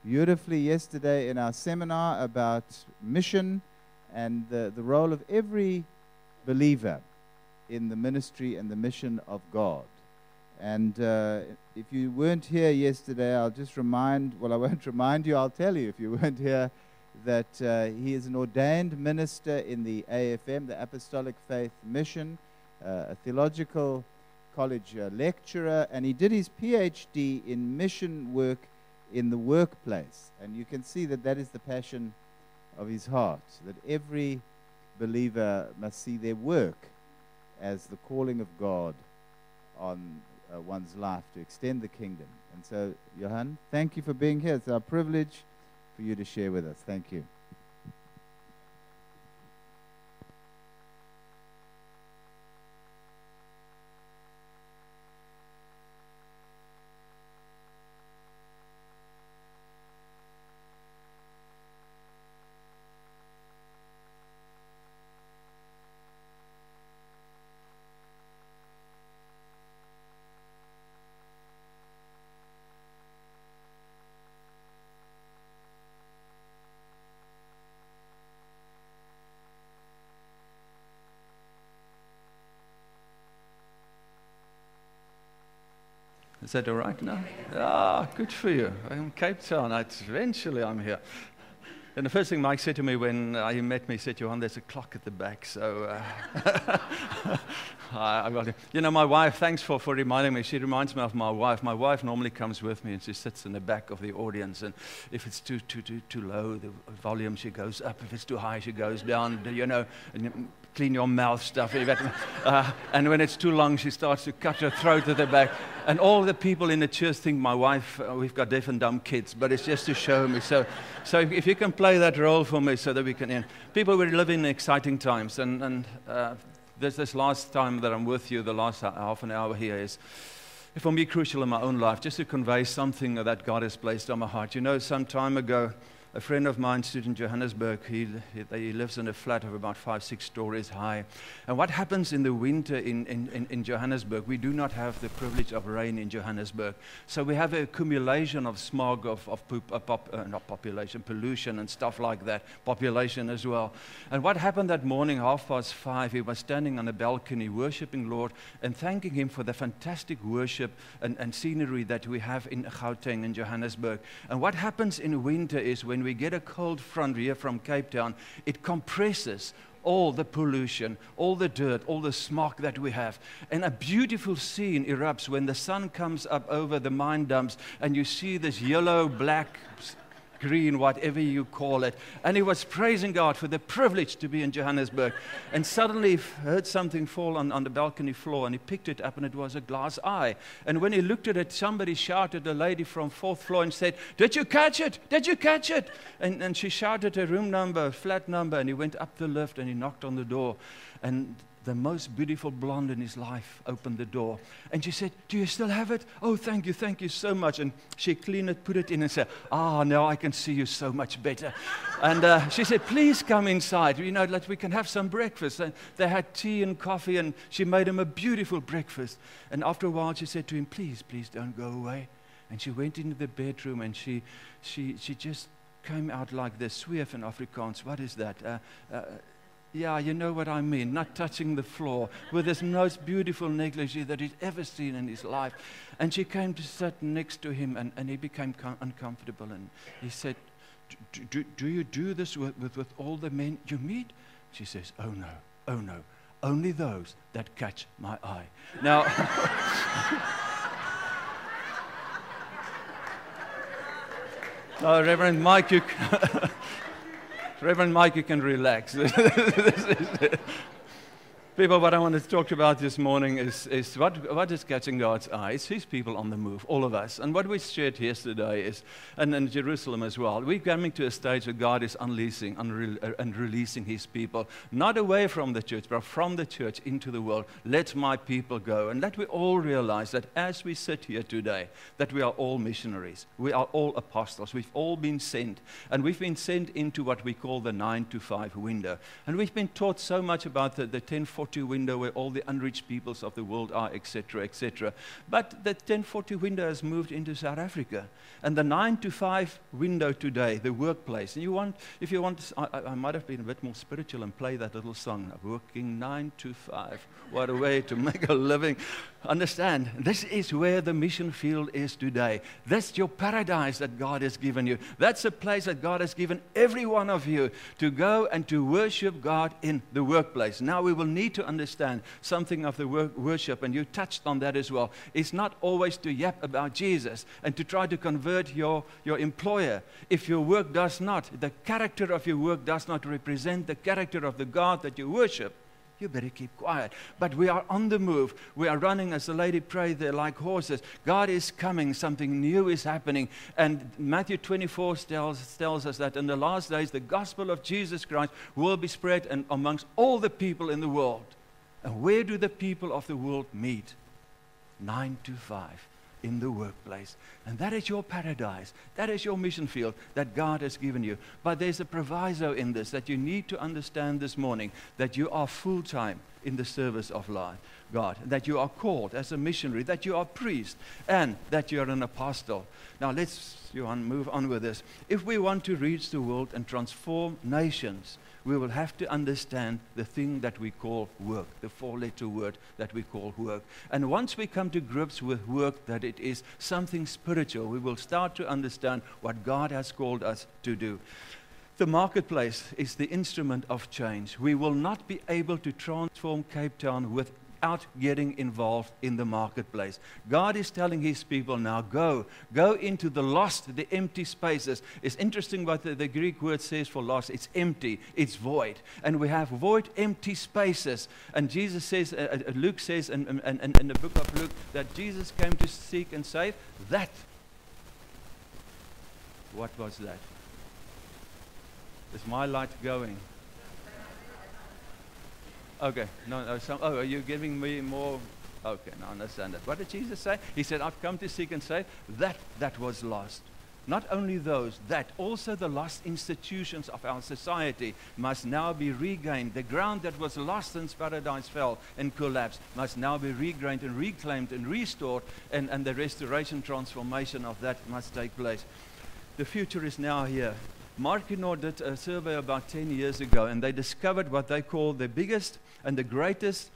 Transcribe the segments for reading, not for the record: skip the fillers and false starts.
beautifully yesterday in our seminar about mission and the role of every believer in the ministry and the mission of God. And if you weren't here yesterday, I'll just remind, well, I won't remind you, I'll tell you if you weren't here, that he is an ordained minister in the AFM, the Apostolic Faith Mission, a theological college lecturer, and he did his PhD in mission work in the workplace. And you can see that that is the passion of his heart, that every believer must see their work as the calling of God on one's life to extend the kingdom. And so, Johan, thank you for being here. It's our privilege for you to share with us. Thank you. Is that all right now? Ah, good for you. I'm in Cape Town. Eventually I'm here. And the first thing Mike said to me when he met me, he said, Johan, there's a clock at the back. So, I got it. You know, my wife, thanks for reminding me. She reminds me of my wife. My wife normally comes with me and she sits in the back of the audience. And if it's too low, the volume, she goes up. If it's too high, she goes down, you know, and clean your mouth stuff. And when it's too long, she starts to cut her throat at the back. And all the people in the church think my wife, we've got deaf and dumb kids, but it's just to show me. So if you can play that role for me so that we can end. People, we live in exciting times. And this last time that I'm with you, the last half an hour here is, for me, crucial in my own life, just to convey something that God has placed on my heart. You know, some time ago, a friend of mine stood in Johannesburg. He lives in a flat of about 5-6 stories high. And what happens in the winter in Johannesburg, we do not have the privilege of rain in Johannesburg. So we have an accumulation of smog, not population, pollution and stuff like that, population as well. And what happened that morning, 5:30, he was standing on a balcony worshiping Lord and thanking Him for the fantastic worship and scenery that we have in Gauteng and Johannesburg. And what happens in winter is when we get a cold front here from Cape Town, it compresses all the pollution, all the dirt, all the smog that we have. And a beautiful scene erupts when the sun comes up over the mine dumps and you see this yellow, black, green, whatever you call it. And he was praising God for the privilege to be in Johannesburg. And suddenly he heard something fall on the balcony floor, and he picked it up, and it was a glass eye. And when he looked at it, somebody shouted, a lady from 4th floor, and said, "Did you catch it? Did you catch it?" And she shouted a room number, flat number, and he went up the lift, and he knocked on the door. And the most beautiful blonde in his life opened the door. And she said, "Do you still have it?" "Oh, thank you so much." And she cleaned it, put it in, and said, "Now I can see you so much better." And she said, "Please come inside, you know, that we can have some breakfast." And they had tea and coffee, and she made him a beautiful breakfast. And after a while, she said to him, please don't go away." And she went into the bedroom, and she just came out like this. Sweef in Afrikaans, what is that? Yeah, you know what I mean, not touching the floor, with this most beautiful negligee that he's ever seen in his life. And she came to sit next to him, and he became uncomfortable. And he said, do you do this with all the men you meet?" She says, oh no, only those that catch my eye." Now, Reverend Mike, Reverend Mike, you can relax. People, what I want to talk about this morning is what is catching God's eye. It's His people on the move, all of us. And what we shared yesterday is, and in Jerusalem as well, we're coming to a stage where God is unleashing and releasing His people, not away from the church, but from the church into the world. Let my people go. And let we all realize that as we sit here today, that we are all missionaries. We are all apostles. We've all been sent. And we've been sent into what we call the 9 to 5 window. And we've been taught so much about the 1040 1040 window where all the unreached peoples of the world are, etc., etc. But the 1040 window has moved into South Africa. And the 9 to 5 window today, the workplace. And if you want, I might have been a bit more spiritual and play that little song, working 9 to 5. What a way to make a living. Understand, this is where the mission field is today. That's your paradise that God has given you. That's a place that God has given every one of you to go and to worship God in the workplace. Now we will need to understand something of the worship, and you touched on that as well. It's not always to yap about Jesus and to try to convert your employer. If your work does not, the character of your work does not represent the character of the God that you worship, you better keep quiet. But we are on the move. We are running, as the lady prayed there, like horses. God is coming. Something new is happening. And Matthew 24 tells us that in the last days, the gospel of Jesus Christ will be spread amongst all the people in the world. And where do the people of the world meet? 9 to 5. In the workplace. And that is your paradise. That is your mission field that God has given you. But there's a proviso in this that you need to understand this morning, that you are full-time in the service of God, that you are called as a missionary, that you are a priest, and that you are an apostle. Now let's, Johan, move on with this. If we want to reach the world and transform nations, we will have to understand the thing that we call work, the four-letter word that we call work. And once we come to grips with work, that it is something spiritual, we will start to understand what God has called us to do. The marketplace is the instrument of change. We will not be able to transform Cape Town without getting involved in the marketplace. God is telling His people now, go into the lost, the empty spaces. It's interesting what the Greek word says for lost. It's empty, it's void. And we have void, empty spaces. And Jesus says, Luke says in the book of Luke, that Jesus came to seek and save that. What was that? Is my light going? Okay, no, are you giving me more? Okay, now I understand that. What did Jesus say? He said, I've come to seek and save that was lost. Not only those, that also the lost institutions of our society must now be regained. The ground that was lost since paradise fell and collapsed must now be regained and reclaimed and restored, and the restoration, transformation of that must take place. The future is now here. Marquinor did a survey about 10 years ago, and they discovered what they call the biggest and the greatest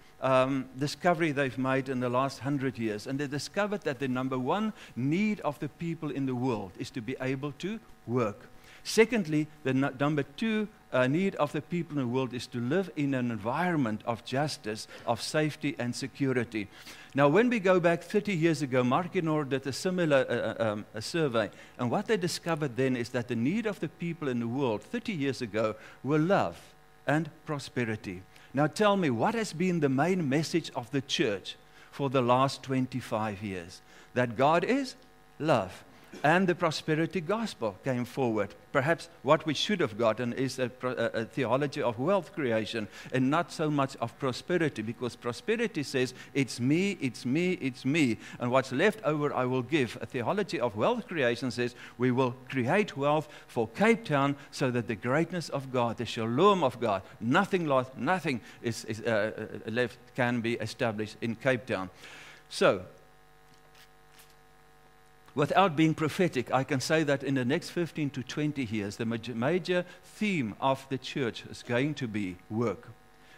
discovery they've made in the last 100 years. And they discovered that the number one need of the people in the world is to be able to work. Secondly, the number two need of the people in the world is to live in an environment of justice, of safety and security. Now, when we go back 30 years ago, Marquinor did a similar survey, and what they discovered then is that the need of the people in the world 30 years ago were love and prosperity. Now tell me, what has been the main message of the church for the last 25 years? That God is love. And the prosperity gospel came forward. Perhaps what we should have gotten is a theology of wealth creation and not so much of prosperity, because prosperity says, it's me, it's me, it's me, and what's left over I will give. A theology of wealth creation says we will create wealth for Cape Town so that the greatness of God, the shalom of God, nothing lost, nothing is left can be established in Cape Town. So, without being prophetic, I can say that in the next 15 to 20 years, the major theme of the church is going to be work.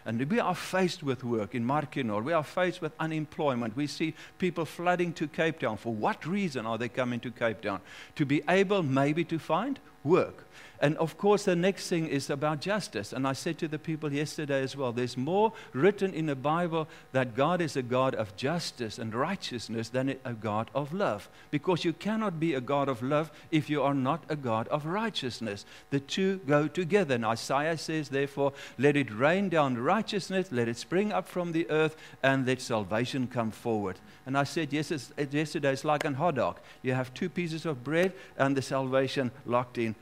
And we are faced with work in Marquinor. We are faced with unemployment. We see people flooding to Cape Town. For what reason are they coming to Cape Town? To be able maybe to find work. And of course, the next thing is about justice. And I said to the people yesterday as well, there's more written in the Bible that God is a God of justice and righteousness than a God of love. Because you cannot be a God of love if you are not a God of righteousness. The two go together. And Isaiah says, therefore, let it rain down righteousness, let it spring up from the earth, and let salvation come forward. And I said yesterday, it's like a hot dog. You have two pieces of bread and the salvation locked in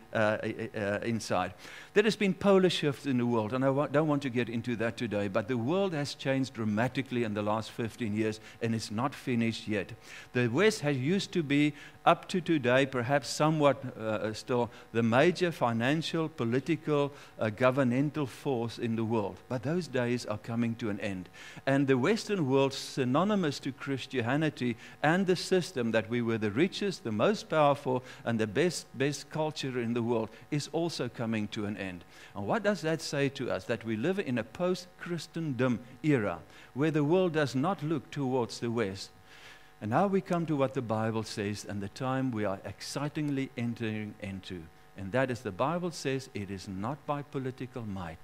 inside. There has been polar shifts in the world, and I don't want to get into that today, but the world has changed dramatically in the last 15 years, and it's not finished yet. The West used to be up to today, perhaps somewhat still, the major financial, political, governmental force in the world. But those days are coming to an end. And the Western world, synonymous to Christianity and the system that we were the richest, the most powerful, and the best culture in the world, is also coming to an end. And what does that say to us? That we live in a post-Christendom era, where the world does not look towards the West. And now we come to what the Bible says and the time we are excitingly entering into. And that is, the Bible says, it is not by political might,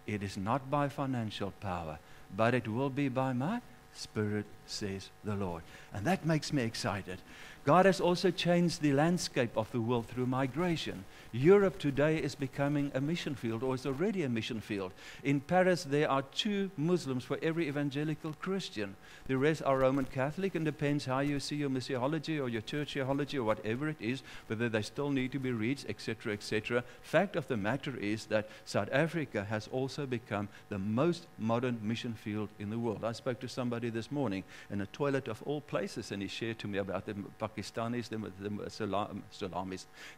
it is not by financial power, but it will be by my Spirit, says the Lord. And that makes me excited. God has also changed the landscape of the world through migration. Europe today is becoming a mission field, or is already a mission field. In Paris, there are 2 Muslims for every evangelical Christian. The rest are Roman Catholic, and depends how you see your missiology or your church theology or whatever it is, whether they still need to be reached, etc., etc. Fact of the matter is that South Africa has also become the most modern mission field in the world. I spoke to somebody this morning in a toilet of all places, and he shared to me about the Pakistanis,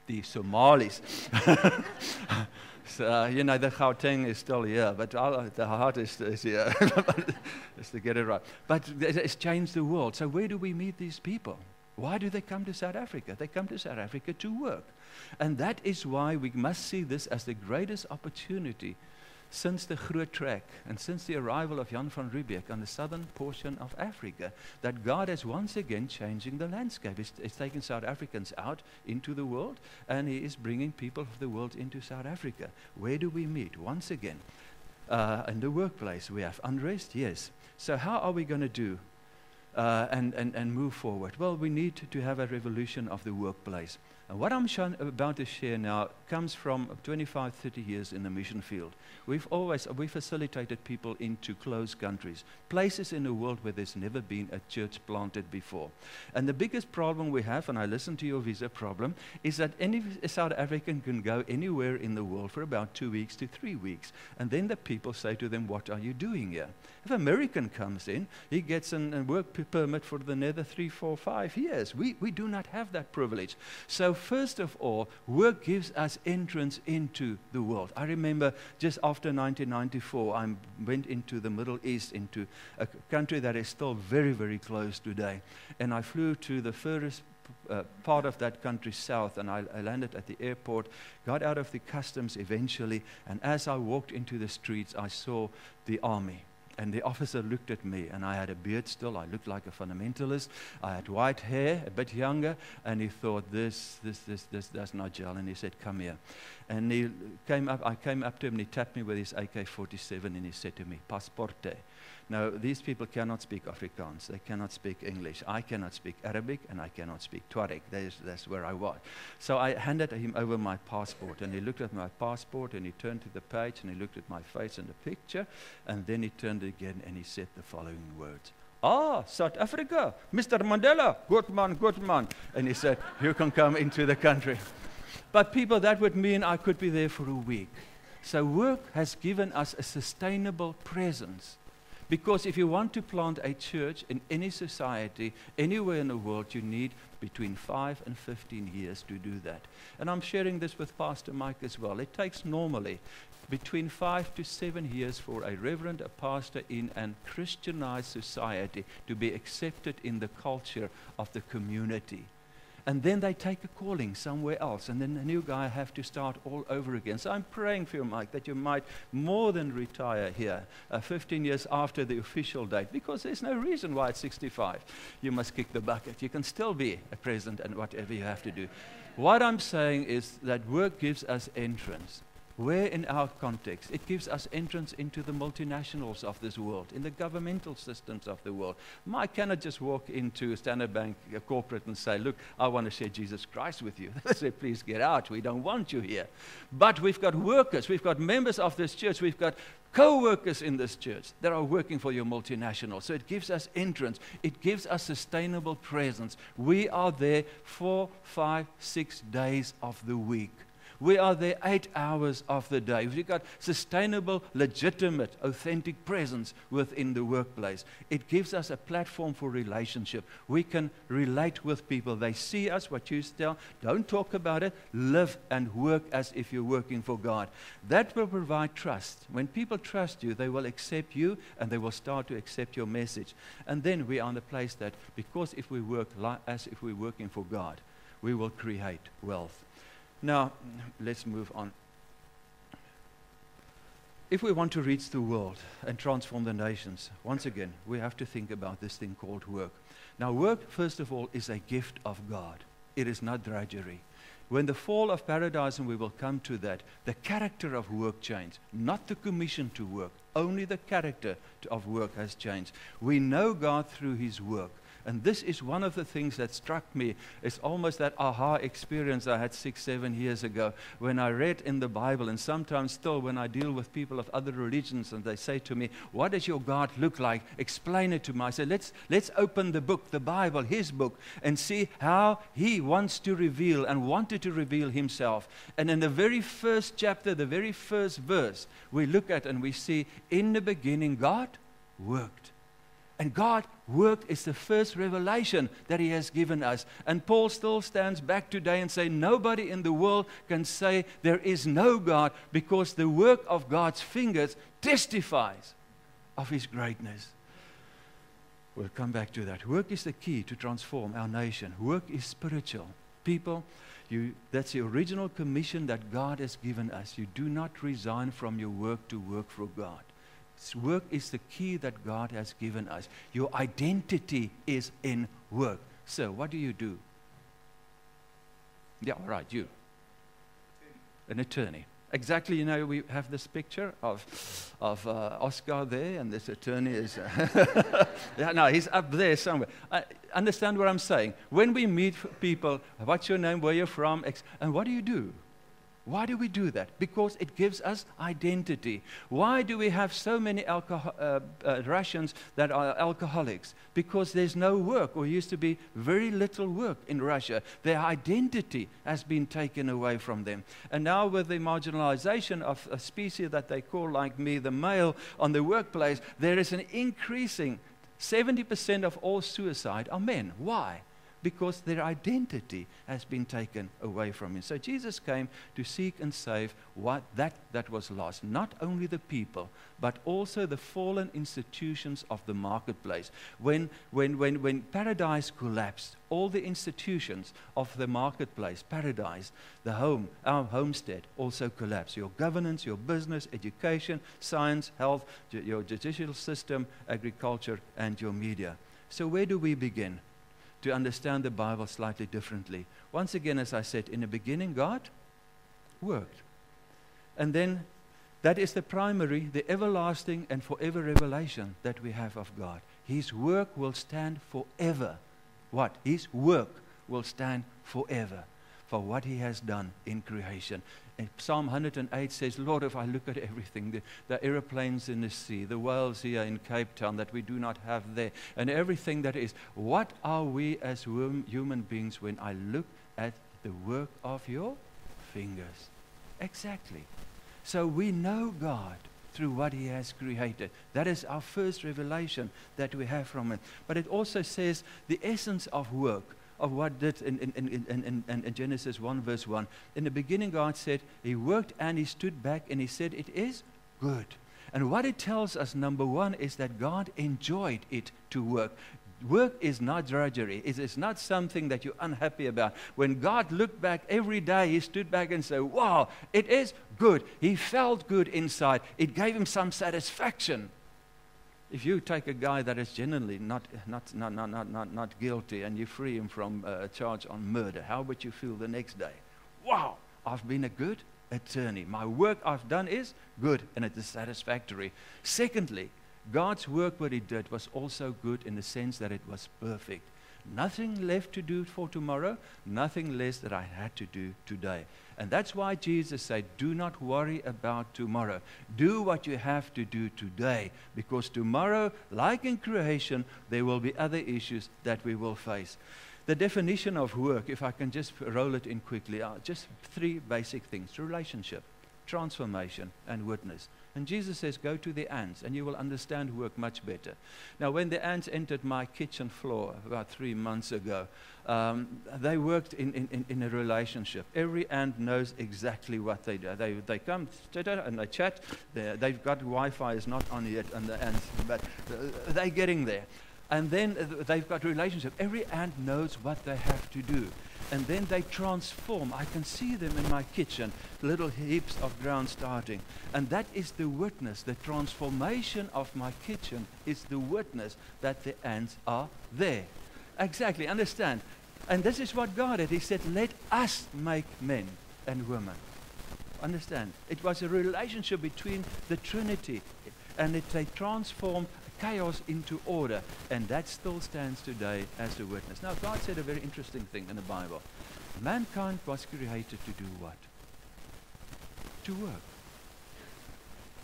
the Somalis. So, you know, the Gauteng is still here, but the heart is here, just to get it right. But it's changed the world. So where do we meet these people? Why do they come to South Africa? They come to South Africa to work. And that is why we must see this as the greatest opportunity since the Groot Trek and since the arrival of Jan van Riebeeck on the southern portion of Africa, that God is once again changing the landscape. He's taking South Africans out into the world, and He is bringing people of the world into South Africa. Where do we meet? Once again, in the workplace. We have unrest, yes. So how are we going to do and move forward? Well, we need to have a revolution of the workplace. And what I'm about to share now comes from 25, 30 years in the mission field. We facilitated people into closed countries, places in the world where there's never been a church planted before. And the biggest problem we have, and I listen to your visa problem, is that any South African can go anywhere in the world for about 2 weeks to 3 weeks. And then the people say to them, what are you doing here? If an American comes in, he gets a work permit for the another 3, 4, 5 years. We do not have that privilege. So first of all, work gives us entrance into the world. I remember just after 1994, I went into the Middle East, into a country that is still very, very close today. And I flew to the furthest part of that country south, and I landed at the airport, got out of the customs eventually, and as I walked into the streets, I saw the army. And the officer looked at me, and I had a beard still. I looked like a fundamentalist. I had white hair, a bit younger, and he thought, this does not gel. And he said, come here. And I came up to him, and he tapped me with his AK-47, and he said to me, Passporte. Now, these people cannot speak Afrikaans. They cannot speak English. I cannot speak Arabic, and I cannot speak Tuareg. That's where I was. So I handed him over my passport, and he looked at my passport, and he turned to the page, and he looked at my face in the picture, and then he turned again, and he said the following words. Ah, South Africa, Mr. Mandela, good man, good man. And he said, you can come into the country. But people, that would mean I could be there for a week. So work has given us a sustainable presence. Because if you want to plant a church in any society, anywhere in the world, you need between 5 and 15 years to do that. And I'm sharing this with Pastor Mike as well. It takes normally between 5 to 7 years for a reverend, a pastor in a Christianized society to be accepted in the culture of the community. And then they take a calling somewhere else, and then the new guy have to start all over again. So I'm praying for you, Mike, that you might more than retire here 15 years after the official date, because there's no reason why at 65 you must kick the bucket. You can still be a president and whatever you have to do. What I'm saying is that work gives us entrance. Where in our context, it gives us entrance into the multinationals of this world, in the governmental systems of the world. I cannot just walk into Standard Bank corporate and say, look, I want to share Jesus Christ with you. They say, please get out. We don't want you here. But we've got workers. We've got members of this church. We've got co-workers in this church that are working for your multinational. So it gives us entrance. It gives us sustainable presence. We are there 4, 5, 6 days of the week. We are there 8 hours of the day. We've got sustainable, legitimate, authentic presence within the workplace. It gives us a platform for relationship. We can relate with people. They see us, what you tell, don't talk about it, live and work as if you're working for God. That will provide trust. When people trust you, they will accept you and they will start to accept your message. And then we are in the place that, because if we work as if we're working for God, we will create wealth. Now, let's move on. If we want to reach the world and transform the nations, once again, we have to think about this thing called work. Now, work, first of all, is a gift of God. It is not drudgery. When the fall of paradise, and we will come to that, the character of work changed, not the commission to work. Only the character of work has changed. We know God through His work. And this is one of the things that struck me. It's almost that aha experience I had 6, 7 years ago when I read in the Bible, and sometimes still when I deal with people of other religions and they say to me, what does your God look like? Explain it to me. I say, let's open the book, the Bible, His book, and see how He wants to reveal and wanted to reveal Himself. And in the very first chapter, the very first verse, we look at and we see, in the beginning God worked. And God worked is the first revelation that He has given us. And Paul still stands back today and says, nobody in the world can say there is no God, because the work of God's fingers testifies of His greatness. We'll come back to that. Work is the key to transform our nation. Work is spiritual. People, that's the original commission that God has given us. You do not resign from your work to work for God. Work is the key that God has given us. Your identity is in work. So, what do you do? Yeah, right, you. An attorney. Exactly, we have this picture of Oscar there, and this attorney is... yeah, no, he's up there somewhere. Understand what I'm saying? When we meet people, what's your name, where you're from, and what do you do? Why do we do that? Because it gives us identity. Why do we have so many Russians that are alcoholics? Because there's no work, or used to be very little work in Russia. Their identity has been taken away from them. And now with the marginalization of a species that they call, like me, the male on the workplace, there is an increasing 70% of all suicide are men. Why? Because their identity has been taken away from him. So Jesus came to seek and save that was lost. Not only the people, but also the fallen institutions of the marketplace. When paradise collapsed, all the institutions of the marketplace, paradise, the home, our homestead, also collapsed. Your governance, your business, education, science, health, your judicial system, agriculture, and your media. So where do we begin to understand the Bible slightly differently? Once again, as I said, in the beginning, God worked. And then that is the primary, the everlasting and forever revelation that we have of God. His work will stand forever. What? His work will stand forever for what He has done in creation. And Psalm 108 says, Lord, if I look at everything, the aeroplanes in the sea, the whales here in Cape Town that we do not have there, and everything that is, what are we as human beings when I look at the work of your fingers? Exactly. So we know God through what He has created. That is our first revelation that we have from Him. But it also says the essence of work, of what did in Genesis 1 verse 1. In the beginning, God said He worked and He stood back and He said it is good. And what it tells us, number one, is that God enjoyed it to work. Work is not drudgery. It is not something that you're unhappy about. When God looked back every day, He stood back and said, wow, it is good. He felt good inside. It gave Him some satisfaction. If you take a guy that is genuinely not guilty and you free him from a charge on murder, how would you feel the next day? Wow, I've been a good attorney. My work I've done is good and it is satisfactory. Secondly, God's work, what He did, was also good in the sense that it was perfect. Nothing left to do for tomorrow, nothing less that I had to do today. And that's why Jesus said, do not worry about tomorrow. Do what you have to do today. Because tomorrow, like in creation, there will be other issues that we will face. The definition of work, if I can just roll it in quickly, are just three basic things: relationship, transformation, and witness. And Jesus says, go to the ants, and you will understand work much better. Now, when the ants entered my kitchen floor about 3 months ago, they worked in a relationship. Every ant knows exactly what they do. They come and they chat. They've got Wi-Fi is not on yet on the ants, but they're getting there. And then they've got relationship. Every ant knows what they have to do. And then they transform. I can see them in my kitchen, little heaps of ground starting. And that is the witness. The transformation of my kitchen is the witness that the ants are there. Exactly, understand. And this is what God did. He said, let us make men and women. Understand? It was a relationship between the Trinity. And they transformed chaos into order, and that still stands today as a witness. Now, God said a very interesting thing in the Bible. Mankind was created to do what? To work.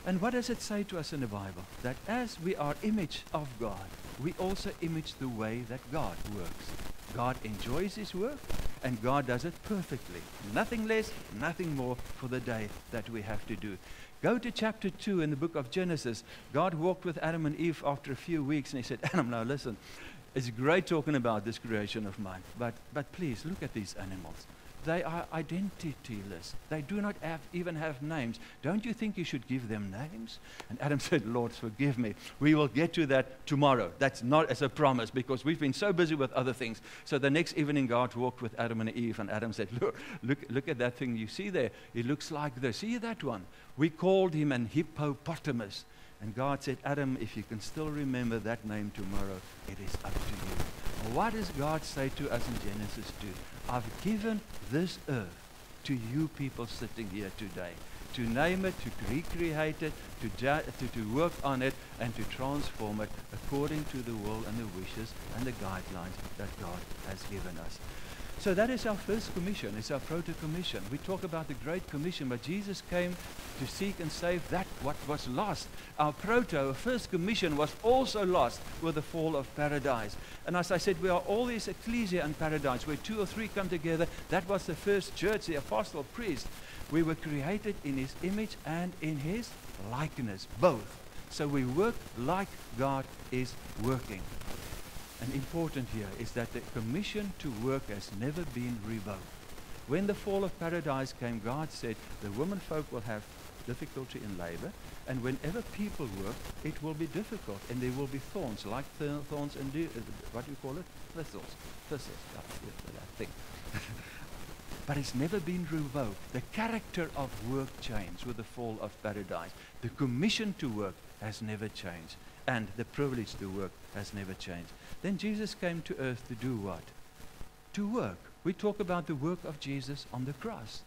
And what does it say to us in the Bible? That as we are image of God, we also image the way that God works. God enjoys his work, and God does it perfectly. Nothing less, nothing more for the day that we have to do. Go to chapter 2 in the book of Genesis. God walked with Adam and Eve after a few weeks, and he said, Adam, now listen, it's great talking about this creation of mine, but please look at these animals. They are identityless. They do not even have names. Don't you think you should give them names? And Adam said, Lord, forgive me. We will get to that tomorrow. That's not as a promise, because we've been so busy with other things. So the next evening, God walked with Adam and Eve, and Adam said, look at that thing you see there. It looks like this. See that one? We called him an hippopotamus. And God said, Adam, if you can still remember that name tomorrow, it is up to you. What does God say to us in Genesis 2? I've given this earth to you people sitting here today, to name it, to recreate it, to work on it, and to transform it according to the will and the wishes and the guidelines that God has given us. So that is our first commission. It's our proto-commission. We talk about the Great Commission, but Jesus came to seek and save that what was lost. Our first commission was also lost with the fall of paradise. And as I said, we are all this ecclesia in paradise, where 2 or 3 come together. That was the first church, the apostle priest. We were created in his image and in his likeness, both. So we work like God is working. And important here is that the commission to work has never been revoked. When the fall of paradise came, God said the women folk will have difficulty in labor, and whenever people work, it will be difficult, and there will be thorns, like thorns and what do you call it? Thistles. That thing. But it's never been revoked. The character of work changed with the fall of paradise. The commission to work has never changed, and the privilege to work has never changed. Then Jesus came to earth to do what? To work. We talk about the work of Jesus on the cross.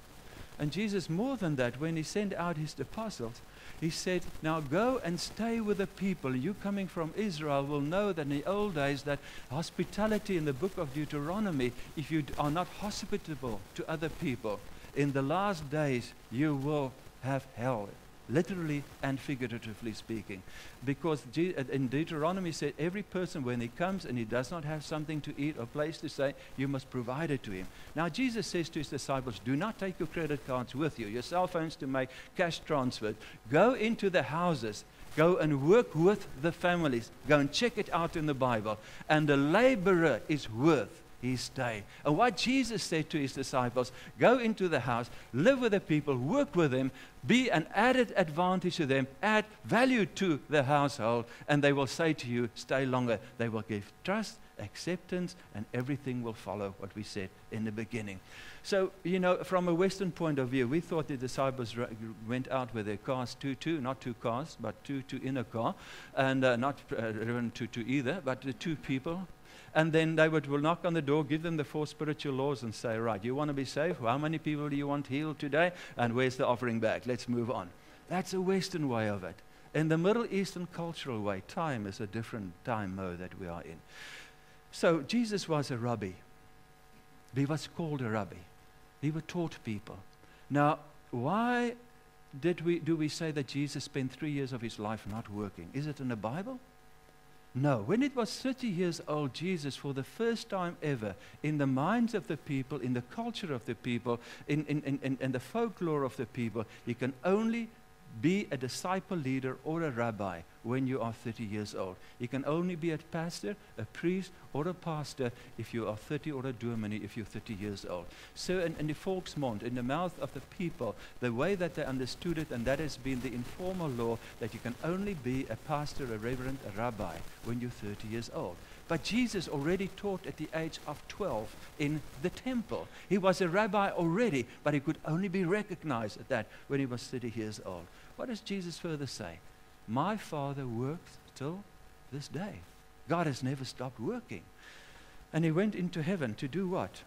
And Jesus, more than that, when he sent out his apostles, he said, now go and stay with the people. You coming from Israel will know that in the old days that hospitality in the book of Deuteronomy, if you are not hospitable to other people, in the last days you will have hell. Literally and figuratively speaking. Because in Deuteronomy said, every person when he comes and he does not have something to eat or place to stay, you must provide it to him. Now Jesus says to his disciples, do not take your credit cards with you, your cell phones to make cash transfers. Go into the houses. Go and work with the families. Go and check it out in the Bible. And the laborer is worth his day. And what Jesus said to his disciples, go into the house, live with the people, work with them, be an added advantage to them, add value to the household, and they will say to you, stay longer. They will give trust, acceptance, and everything will follow what we said in the beginning. So, you know, from a Western point of view, we thought the disciples went out with their cars, not 2 cars, but two in a car, and not driven to either, but the 2 people. And then they will knock on the door, give them the 4 spiritual laws, and say, right, you want to be saved? How many people do you want healed today? And where's the offering bag? Let's move on. That's a Western way of it. In the Middle Eastern cultural way, time is a different time mode that we are in. So Jesus was a rabbi. He was called a rabbi. He taught people. Now, why do we say that Jesus spent 3 years of his life not working? Is it in the Bible? No, when it was 30 years old, Jesus, for the first time ever, in the minds of the people, in the culture of the people, in the folklore of the people, you can only be a disciple leader or a rabbi when you are 30 years old. You can only be a pastor, a priest, or a pastor if you are 30, or a dominee if you're 30 years old. So in the volksmond, in the mouth of the people, the way that they understood it, and that has been the informal law, that you can only be a pastor, a reverend, a rabbi when you're 30 years old. But Jesus already taught at the age of 12 in the temple. He was a rabbi already, but he could only be recognized at that when he was 30 years old. What does Jesus further say? My Father works till this day. God has never stopped working. And he went into heaven to do what?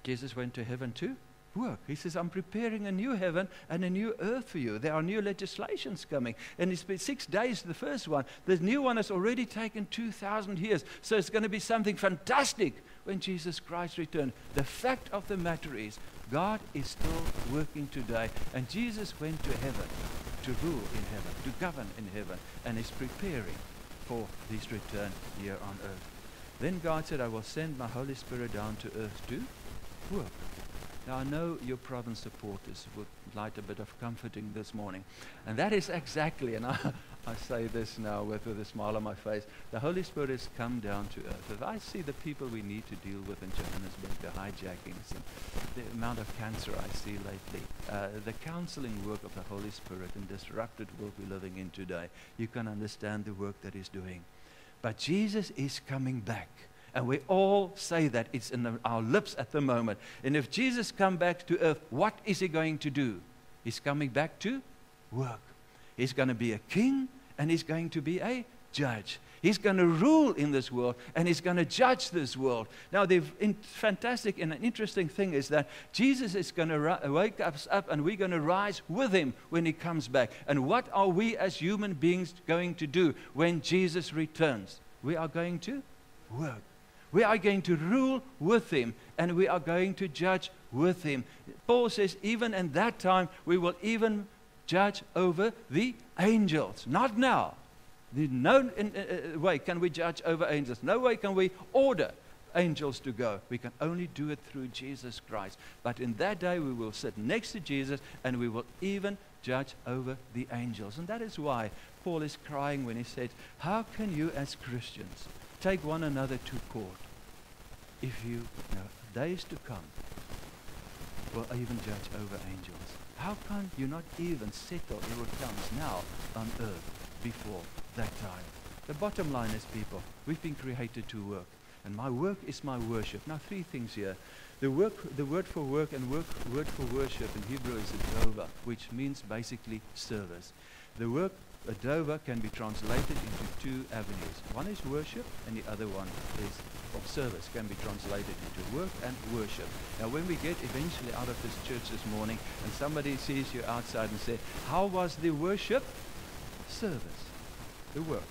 Jesus went to heaven to work. He says, I'm preparing a new heaven and a new earth for you. There are new legislations coming. And it's been 6 days, the first one. The new one has already taken 2,000 years. So it's going to be something fantastic when Jesus Christ returns. The fact of the matter is, God is still working today. And Jesus went to heaven to rule in heaven, to govern in heaven, and is preparing for his return here on earth. Then God said, I will send my Holy Spirit down to earth to work. Now, I know your province supporters would like a bit of comforting this morning. And that is exactly, and I say this now with a smile on my face, the Holy Spirit has come down to earth. If I see the people we need to deal with in Johannesburg, the hijackings and the amount of cancer I see lately, the counseling work of the Holy Spirit in disrupted world we're living in today, you can understand the work that he's doing. But Jesus is coming back. And we all say that. It's in our lips at the moment. And if Jesus comes back to earth, what is he going to do? He's coming back to work. He's going to be a king, and he's going to be a judge. He's going to rule in this world, and he's going to judge this world. Now, the fantastic and an interesting thing is that Jesus is going to wake us up, and we're going to rise with him when he comes back. And what are we as human beings going to do when Jesus returns? We are going to work. We are going to rule with him, and we are going to judge with him. Paul says, even in that time, we will even judge over the angels. Not now. No way can we judge over angels. No way can we order angels to go. We can only do it through Jesus Christ. But in that day, we will sit next to Jesus, and we will even judge over the angels. And that is why Paul is crying when he said, how can you as Christians take one another to court if you know days to come will even judge over angels? How can you not even settle your accounts now on earth before that time? The bottom line is, people, we've been created to work, and my work is my worship. Now, three things here. The word for work and word for worship in Hebrew is adova, which means basically service. The word adova can be translated into two avenues. One is worship, and the other one is service, can be translated into work and worship. Now, when we get eventually out of this church this morning, and somebody sees you outside and say, how was the worship? Service. The work.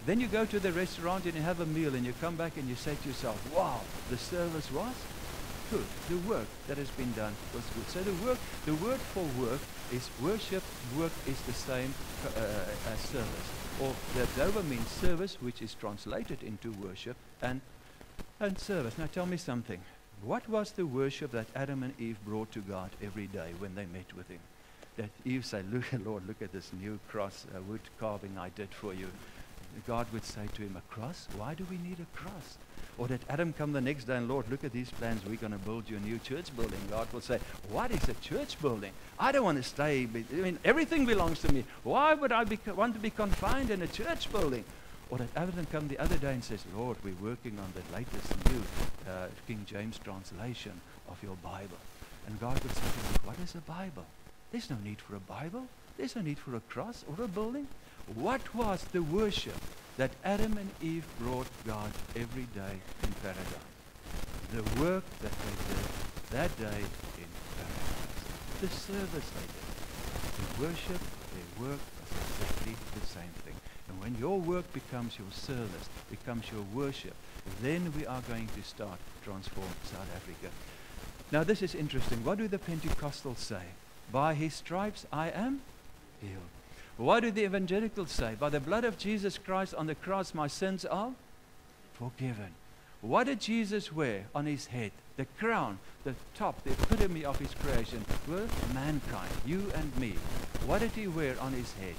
Then you go to the restaurant and you have a meal, and you come back and you say to yourself, wow, the service was good. The work that has been done was good. So the word for work is worship. Work is the same as service. Or the adova means service, which is translated into worship and service. Now tell me something. What was the worship that Adam and Eve brought to God every day when they met with him? That Eve said, look, Lord, look at this new cross, wood carving I did for you. God would say to him, a cross? Why do we need a cross? Or that Adam come the next day and, Lord, look at these plans. We're going to build you a new church building. God will say, what is a church building? I don't want to stay. I mean, everything belongs to me. Why would I want to be confined in a church building? Or that Adam come the other day and says, Lord, we're working on the latest new King James translation of your Bible. And God would say to him, what is a Bible? There's no need for a Bible. There's no need for a cross or a building. What was the worship that Adam and Eve brought God every day in paradise? The work that they did that day in paradise. The service they did. The worship, their work was exactly the same thing. And when your work becomes your service, becomes your worship, then we are going to start transform South Africa. Now this is interesting. What do the Pentecostals say? By his stripes I am healed. What do the evangelicals say? By the blood of Jesus Christ on the cross, my sins are forgiven. What did Jesus wear on his head? The crown, the top, the epitome of his creation were mankind, you and me. What did he wear on his head?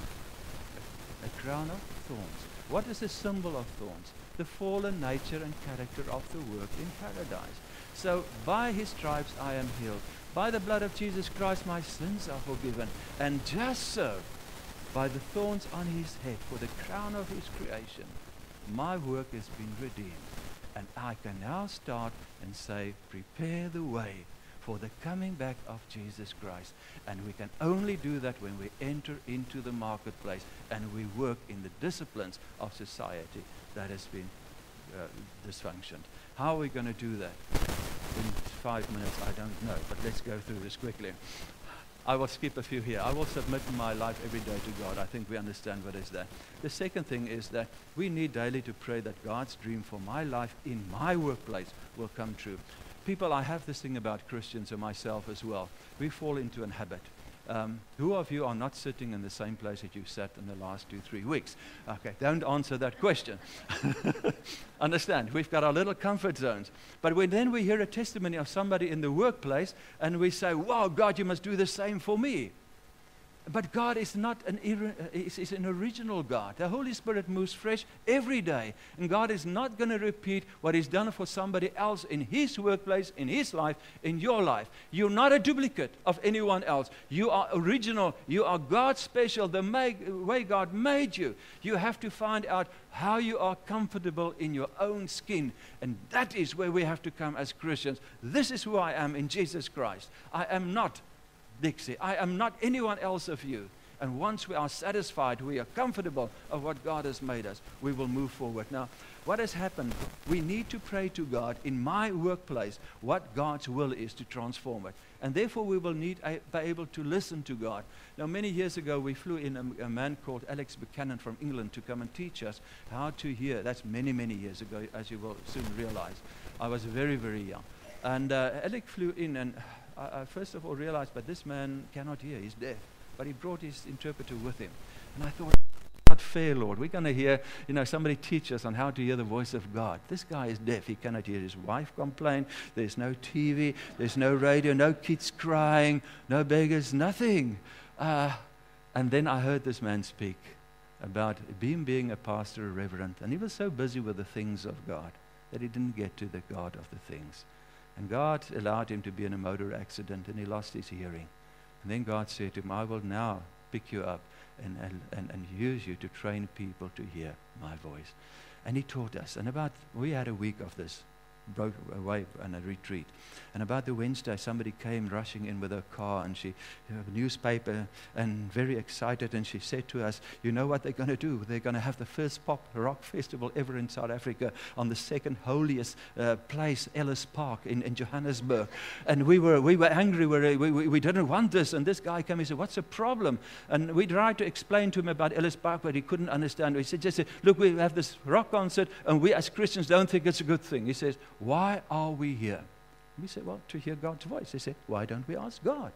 A crown of thorns. What is the symbol of thorns? The fallen nature and character of the work in paradise. So by his stripes I am healed. By the blood of Jesus Christ my sins are forgiven. And just so, by the thorns on his head, for the crown of his creation, my work has been redeemed. And I can now start and say, prepare the way for the coming back of Jesus Christ. And we can only do that when we enter into the marketplace and we work in the disciplines of society that has been dysfunctioned. How are we going to do that? In 5 minutes, I don't know, but let's go through this quickly. I will skip a few here. I will submit my life every day to God. I think we understand what is that. The second thing is that we need daily to pray that God's dream for my life in my workplace will come true. People, I have this thing about Christians and myself as well. We fall into a habit. Who of you are not sitting in the same place that you sat in the last 2-3 weeks? Okay, don't answer that question. Understand, we've got our little comfort zones. But then we hear a testimony of somebody in the workplace and we say, wow, God, you must do the same for me. But God is not is an original God. The Holy Spirit moves fresh every day. And God is not going to repeat what He's done for somebody else in His workplace, in His life, in your life. You're not a duplicate of anyone else. You are original. You are God special, the way God made you. You have to find out how you are comfortable in your own skin. And that is where we have to come as Christians. This is who I am in Jesus Christ. I am not Dixie. I am not anyone else of you. And once we are satisfied, we are comfortable of what God has made us, we will move forward. Now, what has happened? We need to pray to God in my workplace what God's will is to transform it. And therefore, we will need to be able to listen to God. Now, many years ago, we flew in a man called Alex Buchanan from England to come and teach us how to hear. That's many, many years ago, as you will soon realize. I was very, very young. And Alex flew in and I first of all realized, but this man cannot hear, he's deaf. But he brought his interpreter with him. And I thought, not fair, Lord. We're going to hear, somebody teach us on how to hear the voice of God. This guy is deaf, he cannot hear his wife complain. There's no TV, there's no radio, no kids crying, no beggars, nothing. And then I heard this man speak about him being a pastor, a reverend. And he was so busy with the things of God that he didn't get to the God of the things. And God allowed him to be in a motor accident, and he lost his hearing. And then God said to him, I will now pick you up and use you to train people to hear my voice. And he taught us. And we had a week of this, broke away on a retreat. And about the Wednesday, somebody came rushing in with her car, and she a newspaper, and very excited, and she said to us, you know what they're going to do? They're going to have the first pop rock festival ever in South Africa on the second holiest place, Ellis Park in Johannesburg. And we were angry. We didn't want this. And this guy came and said, what's the problem? And we tried to explain to him about Ellis Park, but he couldn't understand. He said, look, we have this rock concert, and we as Christians don't think it's a good thing. He says, why are we here? We said, well, to hear God's voice. He said, why don't we ask God?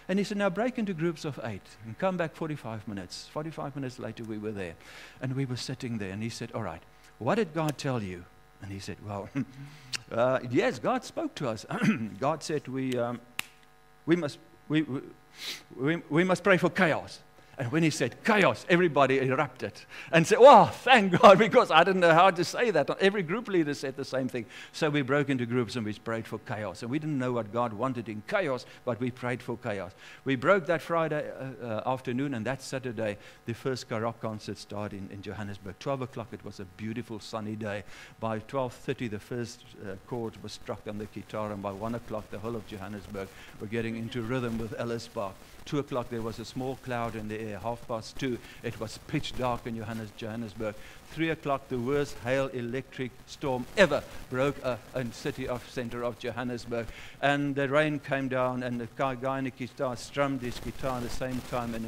And he said, now break into groups of 8 and come back 45 minutes. 45 minutes later, we were there. And we were sitting there. And he said, all right, what did God tell you? And he said, well, yes, God spoke to us. God said we must pray for chaos. And when he said chaos, everybody erupted and said, oh, thank God, because I didn't know how to say that. Every group leader said the same thing. So we broke into groups and we prayed for chaos. And we didn't know what God wanted in chaos, but we prayed for chaos. We broke that Friday afternoon, and that Saturday, the first Rock concert started in Johannesburg. 12 o'clock, it was a beautiful sunny day. By 12:30, the first chord was struck on the guitar, and by 1 o'clock, the whole of Johannesburg were getting into rhythm with Ellis Park. 2 o'clock, there was a small cloud in the air. 2:30, it was pitch dark in Johannesburg. 3 o'clock, the worst hail electric storm ever broke a center of Johannesburg. And the rain came down, and the guy in the guitar strummed his guitar at the same time, and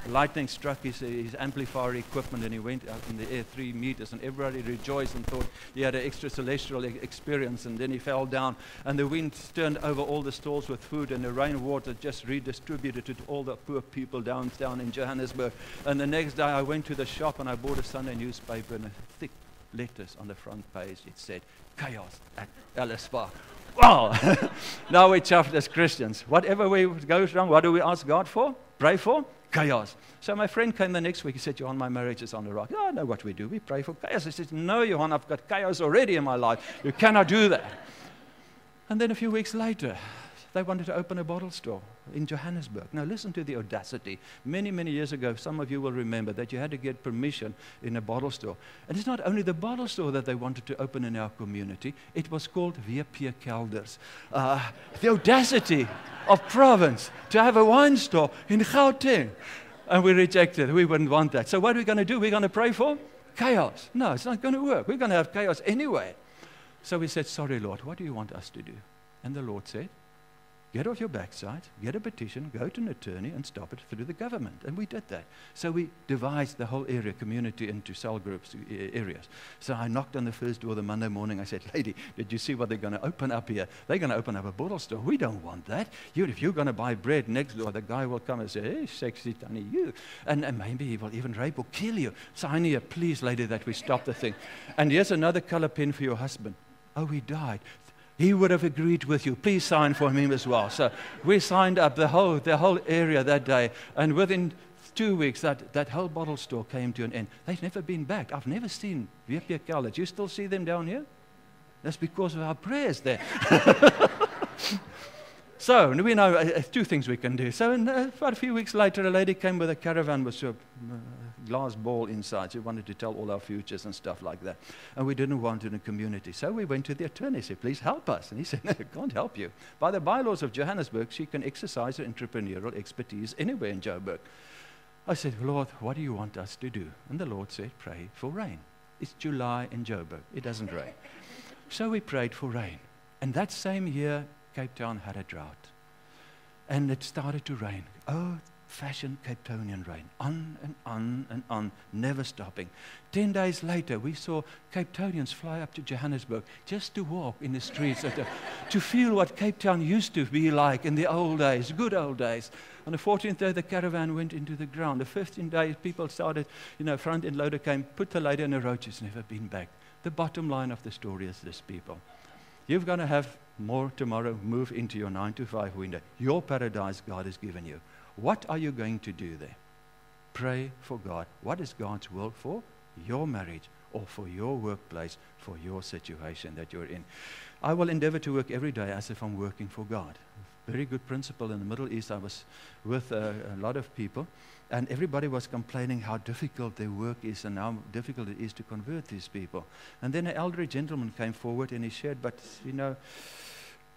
lightning struck his amplifier equipment, and he went out in the air 3 meters, and everybody rejoiced and thought he had an extra celestial experience. And then he fell down, and the wind turned over all the stalls with food, and the rainwater just redistributed it to all the poor people down in Johannesburg. And the next day I went to the shop and I bought a Sunday newspaper, and thick letters on the front page it said, "Chaos at Ellis Park." Wow! Now we're chuffed as Christians. Whatever goes wrong, what do we ask God for? Pray for? Chaos. So my friend came the next week. He said, "Johan, my marriage is on the rock." "Oh, I know what we do. We pray for chaos." I said, "No, Johan, I've got chaos already in my life. You cannot do that." And then a few weeks later, they wanted to open a bottle store in Johannesburg. Now listen to the audacity. Many, many years ago, some of you will remember that you had to get permission in a bottle store. And it's not only the bottle store that they wanted to open in our community. It was called W.P. Kelders. The audacity of Province to have a wine store in Gauteng. And we rejected. We wouldn't want that. So what are we going to do? We're going to pray for chaos. No, it's not going to work. We're going to have chaos anyway. So we said, "Sorry, Lord, what do you want us to do?" And the Lord said, "Get off your backside, get a petition, go to an attorney, and stop it through the government." And we did that. So we divided the whole area, community, into cell groups, areas. So I knocked on the first door the Monday morning. I said, "Lady, did you see what they're going to open up here? They're going to open up a bottle store. We don't want that. If you're going to buy bread next door, the guy will come and say, 'Hey, sexy Tani, you.' And maybe he will even rape or kill you. So I need, please, lady, that we stop the thing. And here's another color pen for your husband." Oh, he died. He would have agreed with you. Please sign for him as well. So we signed up the whole area that day. And within 2 weeks, that whole bottle store came to an end. They've never been back. I've never seen W.P. Kelders. You still see them down here? That's because of our prayers there. So we know 2 things we can do. So about a few weeks later, a lady came with a caravan with a glass ball inside. She wanted to tell all our futures and stuff like that. And we didn't want it in the community. So we went to the attorney and said, "Please help us." And he said, "No, I can't help you. By the bylaws of Johannesburg, she can exercise her entrepreneurial expertise anywhere in Joburg." I said, "Lord, what do you want us to do?" And the Lord said, "Pray for rain." It's July in Joburg. It doesn't rain. So we prayed for rain. And that same year, Cape Town had a drought. And it started to rain. Old-fashioned Cape Townian rain. On and on and on, never stopping. 10 days later, we saw Cape Townians fly up to Johannesburg just to walk in the streets, to feel what Cape Town used to be like in the old days, good old days. On the 14th day, the caravan went into the ground. The 15th day, people started, front-end loader came, put the lady on the road. She's never been back. The bottom line of the story is this, people. You're going to have more tomorrow. Move into your 9-to-5 window. Your paradise God has given you. What are you going to do there? Pray for God. What is God's will for your marriage or for your workplace, for your situation that you're in? I will endeavor to work every day as if I'm working for God. Very good principle in the Middle East. I was with a lot of people, and everybody was complaining how difficult their work is and how difficult it is to convert these people. And then an elderly gentleman came forward and he shared, but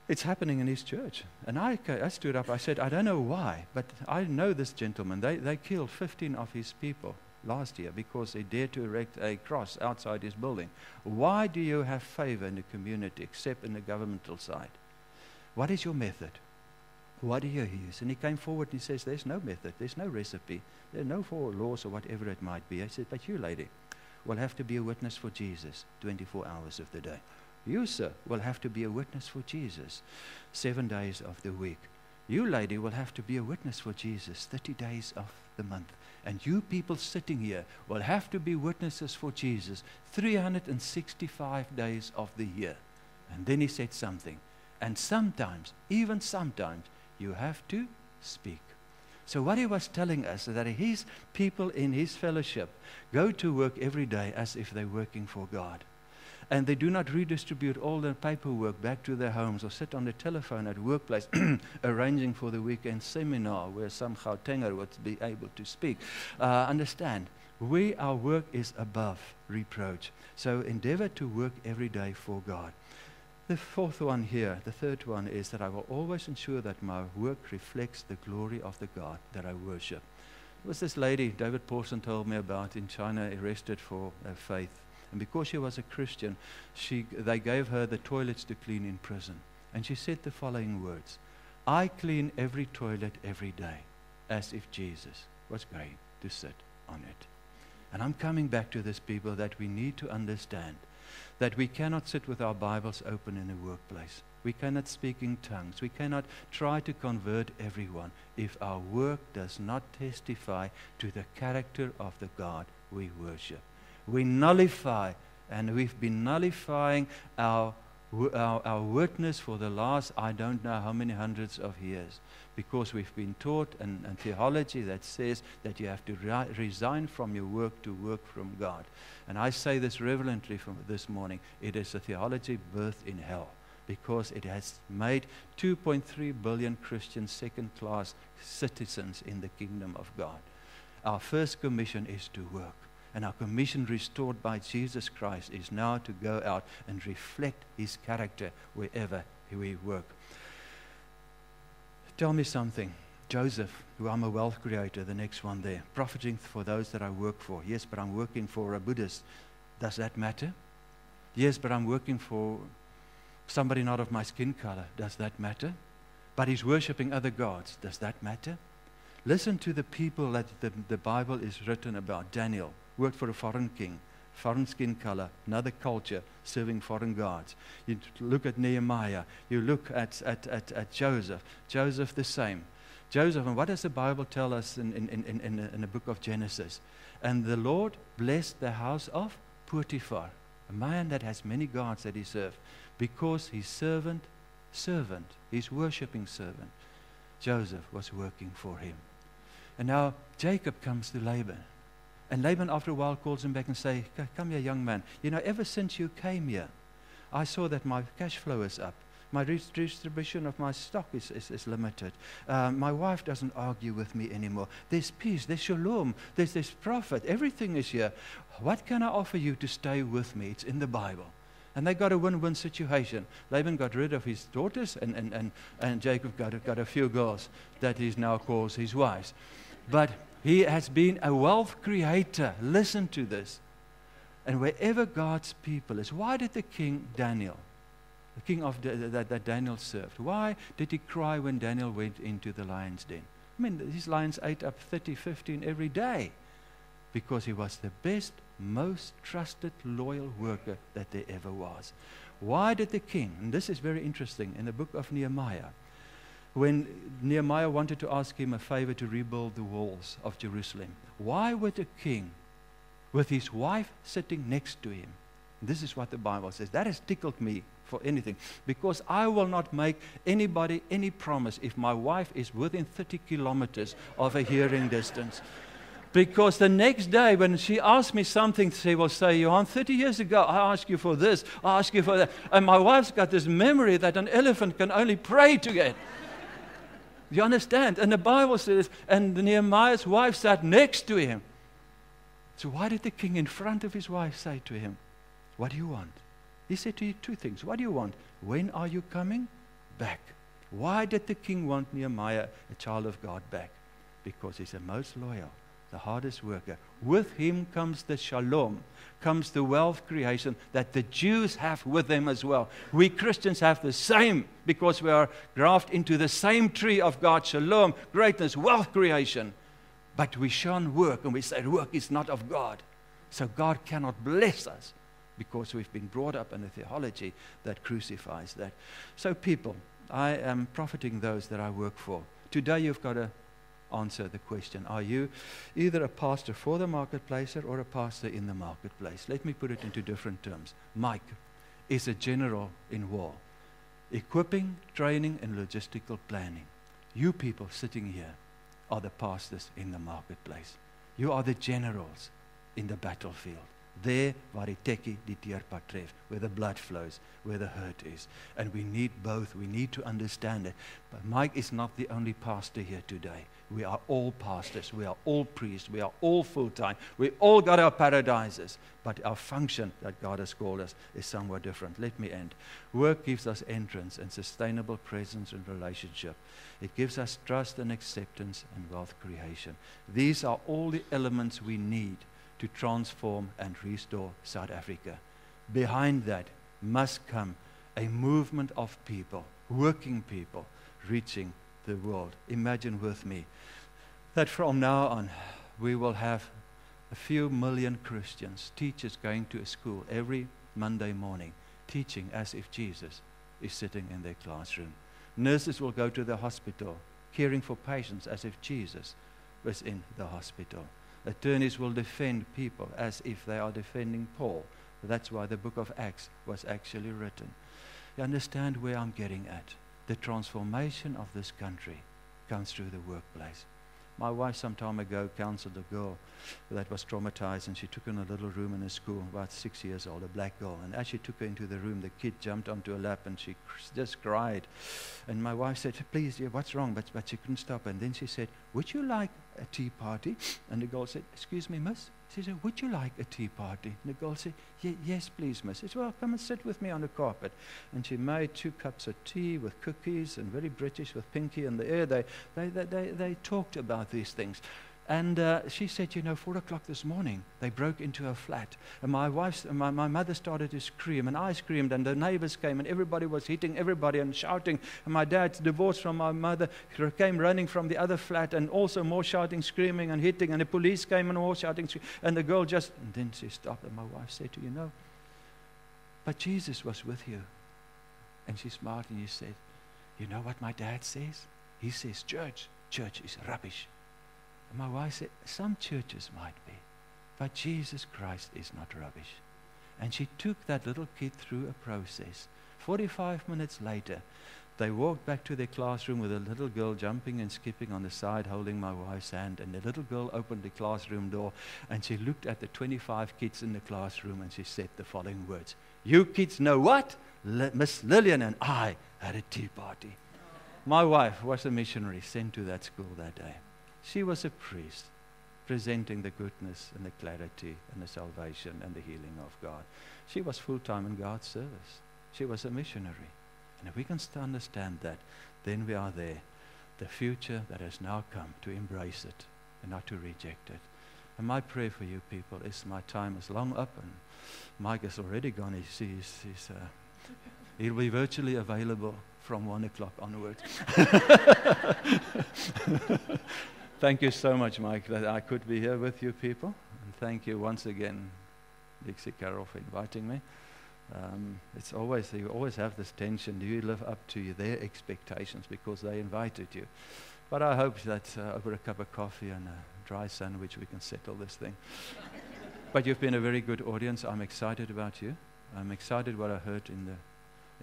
it's happening in his church. And I stood up, I said, "I don't know why, but I know this gentleman. They killed 15 of his people last year because they dared to erect a cross outside his building. Why do you have favor in the community except in the governmental side? What is your method? What do you use?" And he came forward and he says, "There's no method, there's no recipe, there are no 4 laws or whatever it might be." I said, "But you, lady, will have to be a witness for Jesus 24 hours of the day. You, sir, will have to be a witness for Jesus 7 days of the week. You, lady, will have to be a witness for Jesus 30 days of the month. And you people sitting here will have to be witnesses for Jesus 365 days of the year." And then he said something. "And sometimes, even sometimes, you have to speak." So what he was telling us is that his people in his fellowship go to work every day as if they're working for God. And they do not redistribute all their paperwork back to their homes or sit on the telephone at workplace arranging for the weekend seminar where some Gautenger would be able to speak. Understand, our work is above reproach. So endeavor to work every day for God. The 4th one here, the 3rd one is that I will always ensure that my work reflects the glory of the God that I worship. There was this lady, David Paulson told me about, in China, arrested for her faith. And because she was a Christian, they gave her the toilets to clean in prison. And she said the following words: "I clean every toilet every day, as if Jesus was going to sit on it. And I'm coming back to this, people, that we need to understand that we cannot sit with our Bibles open in a workplace. We cannot speak in tongues. We cannot try to convert everyone if our work does not testify to the character of the God we worship. We nullify, and we've been nullifying our witness for the last, I don't know how many hundreds of years, because we've been taught and theology that says that you have to resign from your work to work from God. And I say this reverently from this morning. It is a theology birthed in hell, because it has made 2.3 billion Christians second-class citizens in the kingdom of God. Our first commission is to work. And our commission restored by Jesus Christ is now to go out and reflect His character wherever we work. Tell me something. Joseph, who I'm a wealth creator, the next one there, profiting for those that I work for. Yes, but I'm working for a Buddhist. Does that matter? Yes, but I'm working for somebody not of my skin color. Does that matter? But he's worshiping other gods. Does that matter? Listen to the people that the Bible is written about. Daniel worked for a foreign king, foreign skin color, another culture, serving foreign gods. You look at Nehemiah. You look at Joseph. Joseph the same. Joseph, and what does the Bible tell us in the book of Genesis? And the Lord blessed the house of Potiphar, a man that has many gods that he served, because his servant, his worshiping servant, Joseph, was working for him. And now Jacob comes to Laban. And Laban, after a while, calls him back and says, come here, young man. You know, ever since you came here, I saw that my cash flow is up. My distribution of my stock is limited. My wife doesn't argue with me anymore. There's peace, there's shalom, there's profit. Everything is here. What can I offer you to stay with me? It's in the Bible. And they got a win-win situation. Laban got rid of his daughters, and Jacob got a few girls that he now calls his wives. But he has been a wealth creator. Listen to this. And wherever God's people is, why did the king Daniel, the king of that Daniel served, why did he cry when Daniel went into the lion's den? I mean, these lions ate up 30, 15 every day, because he was the best, most trusted, loyal worker that there ever was. Why did the king, and this is very interesting, in the book of Nehemiah, when Nehemiah wanted to ask him a favor to rebuild the walls of Jerusalem, why would a king, with his wife sitting next to him, this is what the Bible says, that has tickled me for anything, because I will not make anybody any promise if my wife is within 30 kilometers of a hearing distance. Because the next day when she asks me something, she will say, Johan, 30 years ago, I asked you for this, I asked you for that. And my wife's got this memory that an elephant can only pray to get. You understand? And the Bible says, and Nehemiah's wife sat next to him. So why did the king in front of his wife say to him, what do you want? He said to you two things. What do you want? When are you coming back? Why did the king want Nehemiah, a child of God, back? Because he's the most loyal, the hardest worker. With him comes the shalom, comes the wealth creation that the Jews have with them as well. We Christians have the same, because we are grafted into the same tree of God's shalom, greatness, wealth creation. But we shun work, and we say work is not of God. So God cannot bless us, because we've been brought up in a theology that crucifies that. So people, I am profiting those that I work for. Today you've got to answer the question, are you either a pastor for the marketplace or a pastor in the marketplace? Let me put it into different terms. Mike is a general in war, equipping, training, and logistical planning. You people sitting here are the pastors in the marketplace. You are the generals in the battlefield. There, waar die tekkie die teerpad tref, where the blood flows, where the hurt is. And we need both. We need to understand it. But Mike is not the only pastor here today. We are all pastors. We are all priests. We are all full-time. We all got our paradises. But our function that God has called us is somewhat different. Let me end. Work gives us entrance and sustainable presence and relationship. It gives us trust and acceptance and wealth creation. These are all the elements we need to transform and restore South Africa. Behind that must come a movement of people, working people, reaching the world. Imagine with me, that from now on we will have a few million Christians, teachers going to a school every Monday morning, teaching as if Jesus is sitting in their classroom. Nurses will go to the hospital, caring for patients as if Jesus was in the hospital. Attorneys will defend people as if they are defending Paul. That's why the book of Acts was actually written. You understand where I'm getting at? The transformation of this country comes through the workplace. My wife some time ago counseled a girl that was traumatized, and she took her in a little room in a school, about 6 years old, a black girl. And as she took her into the room, the kid jumped onto her lap and she just cried. And my wife said, please, dear, what's wrong? But she couldn't stop. And then she said, would you like a tea party? And the girl said, excuse me, miss? She said, would you like a tea party? And the girl said, yes, please, miss. She said, well, come and sit with me on the carpet. And she made 2 cups of tea with cookies, and very British with Pinky in the air. They talked about these things. And she said, 4 o'clock this morning, they broke into her flat. And my mother started to scream, and I screamed, and the neighbors came, and everybody was hitting everybody and shouting. And my dad, divorced from my mother, came running from the other flat, and also more shouting, screaming, and hitting. And the police came and more shouting, and the girl just, and then she stopped, and my wife said to but Jesus was with you. And she smiled, and she said, you know what my dad says? He says, church is rubbish. And my wife said, some churches might be, but Jesus Christ is not rubbish. And she took that little kid through a process. 45 minutes later, they walked back to their classroom with a little girl jumping and skipping on the side, holding my wife's hand. And the little girl opened the classroom door, and she looked at the 25 kids in the classroom, and she said the following words, you kids know what? Miss Lillian and I had a tea party. My wife was a missionary sent to that school that day. She was a priest, presenting the goodness and the clarity and the salvation and the healing of God. She was full-time in God's service. She was a missionary. And if we can understand that, then we are there. The future that has now come, to embrace it and not to reject it. And my prayer for you people is my time is long up, and Mike is already gone. He'll be virtually available from 1 o'clock onwards. Thank you so much, Mike, that I could be here with you people. And thank you once again, Dixie Carroll, for inviting me. It's always, you always have this tension. Do you live up to their expectations because they invited you? But I hope that over a cup of coffee and a dry sandwich we can settle this thing. But you've been a very good audience. I'm excited about you. I'm excited what I heard in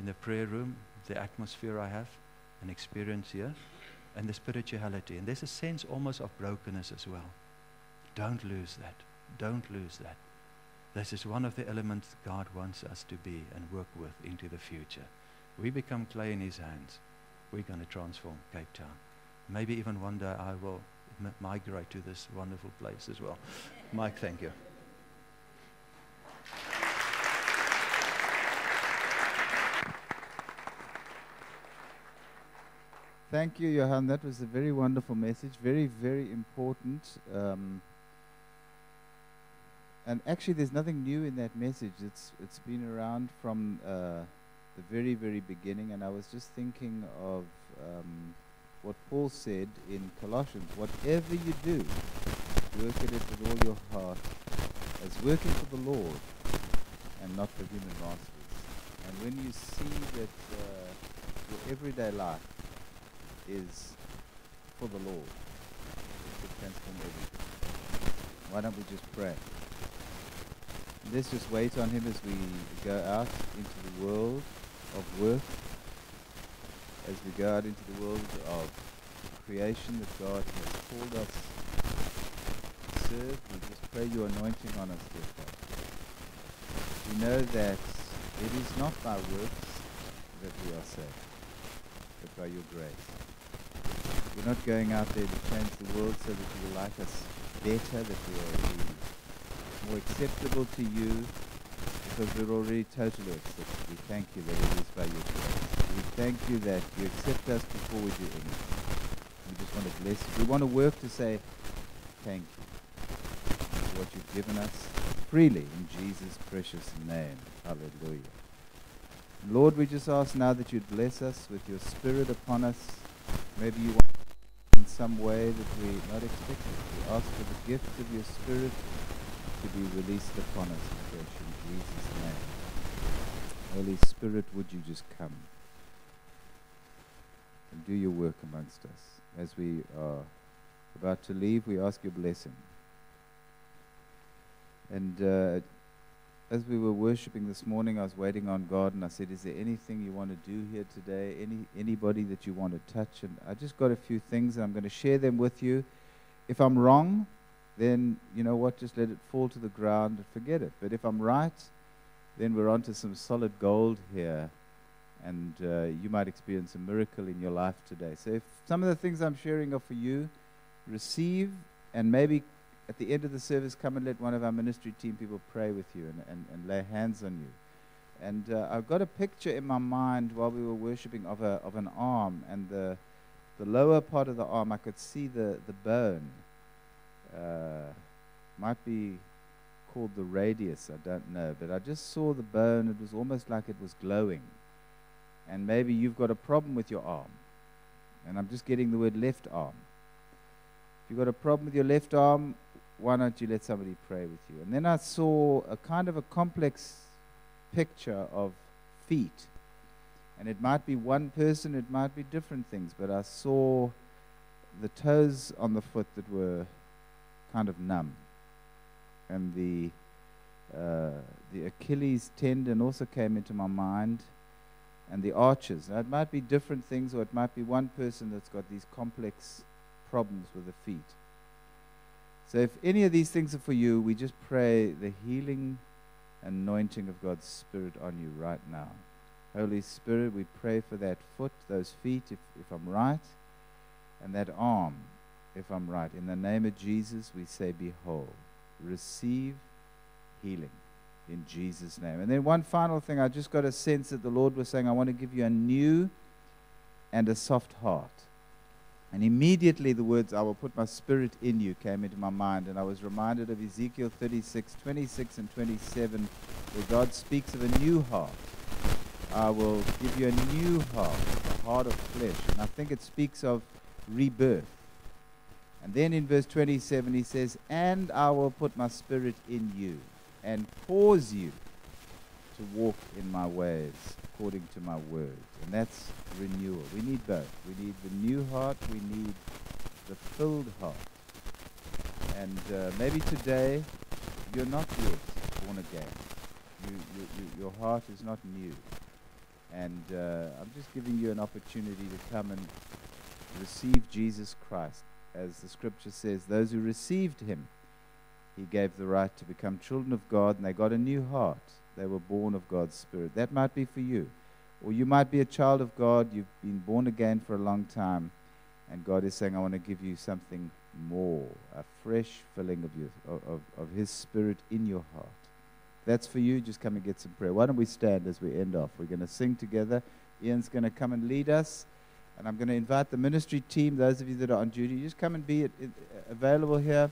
the prayer room, the atmosphere I have, and experience here. And the spirituality. And there's a sense almost of brokenness as well. Don't lose that. Don't lose that. This is one of the elements God wants us to be and work with into the future. We become clay in His hands. We're going to transform Cape Town. Maybe even one day I will migrate to this wonderful place as well. Mike, thank you. Thank you, Johan. That was a very wonderful message. Very, very important. And actually, there's nothing new in that message. It's been around from the very, very beginning. And I was just thinking of what Paul said in Colossians. Whatever you do, work at it with all your heart, as working for the Lord and not for human masters. And when you see that your everyday life is for the Lord, it will transform everything. Why don't we just pray? Let's just wait on Him as we go out into the world of work, as we go out into the world of creation that God has called us to serve. We just pray your anointing on us, dear Father. We know that it is not by works that we are saved, but by your grace. We're not going out there to change the world so that you will like us better, that we will be more acceptable to you, because we're already totally accepted. We thank you that it is by your grace. We thank you that you accept us before we do anything. We just want to bless you. We want to work to say thank you for what you've given us freely in Jesus' precious name. Hallelujah. Lord, we just ask now that you'd bless us with your Spirit upon us. Maybe you want in some way that we're not expecting. We ask for the gift of your Spirit to be released upon us afresh in Jesus' name. Holy Spirit, would you just come and do your work amongst us. As we are about to leave, we ask your blessing. And as we were worshiping this morning, I was waiting on God, and I said, is there anything you want to do here today? Anybody that you want to touch? And I just got a few things, and I'm going to share them with you. If I'm wrong, then you know what, just let it fall to the ground and forget it. But if I'm right, then we're onto some solid gold here, and you might experience a miracle in your life today. So if some of the things I'm sharing are for you, receive, and maybe at the end of the service, come and let one of our ministry team people pray with you and lay hands on you. And I've got a picture in my mind while we were worshiping of an arm, and the lower part of the arm, I could see the bone. Might be called the radius, I don't know, but I just saw the bone. It was almost like it was glowing. And maybe you've got a problem with your arm, and I'm just getting the word left arm. If you've got a problem with your left arm, why don't you let somebody pray with you? And then I saw a kind of a complex picture of feet, and it might be one person, it might be different things, but I saw the toes on the foot that were kind of numb, and the Achilles tendon also came into my mind, and the arches. Now, it might be different things, or it might be one person that's got these complex problems with the feet. So if any of these things are for you, we just pray the healing anointing of God's Spirit on you right now. Holy Spirit, we pray for that foot, those feet, if I'm right, and that arm, if I'm right. In the name of Jesus, we say, be whole. Receive healing in Jesus' name. And then one final thing, I just got a sense that the Lord was saying, I want to give you a new and a soft heart. And immediately the words, I will put my spirit in you, came into my mind. And I was reminded of Ezekiel 36, 26 and 27, where God speaks of a new heart. I will give you a new heart, a heart of flesh. And I think it speaks of rebirth. And then in verse 27 he says, and I will put my spirit in you and cause you to walk in my ways according to my word. And that's renewal. We need both. We need the new heart. We need the filled heart. And maybe today you're not yet born again. Your heart is not new. And I'm just giving you an opportunity to come and receive Jesus Christ. As the scripture says, those who received him, he gave the right to become children of God, and they got a new heart. They were born of God's Spirit. That might be for you. Or you might be a child of God. You've been born again for a long time, and God is saying, I want to give you something more, a fresh filling of his Spirit in your heart. That's for you. Just come and get some prayer. Why don't we stand as we end off? We're going to sing together. Ian's going to come and lead us. And I'm going to invite the ministry team, those of you that are on duty, just come and be available here.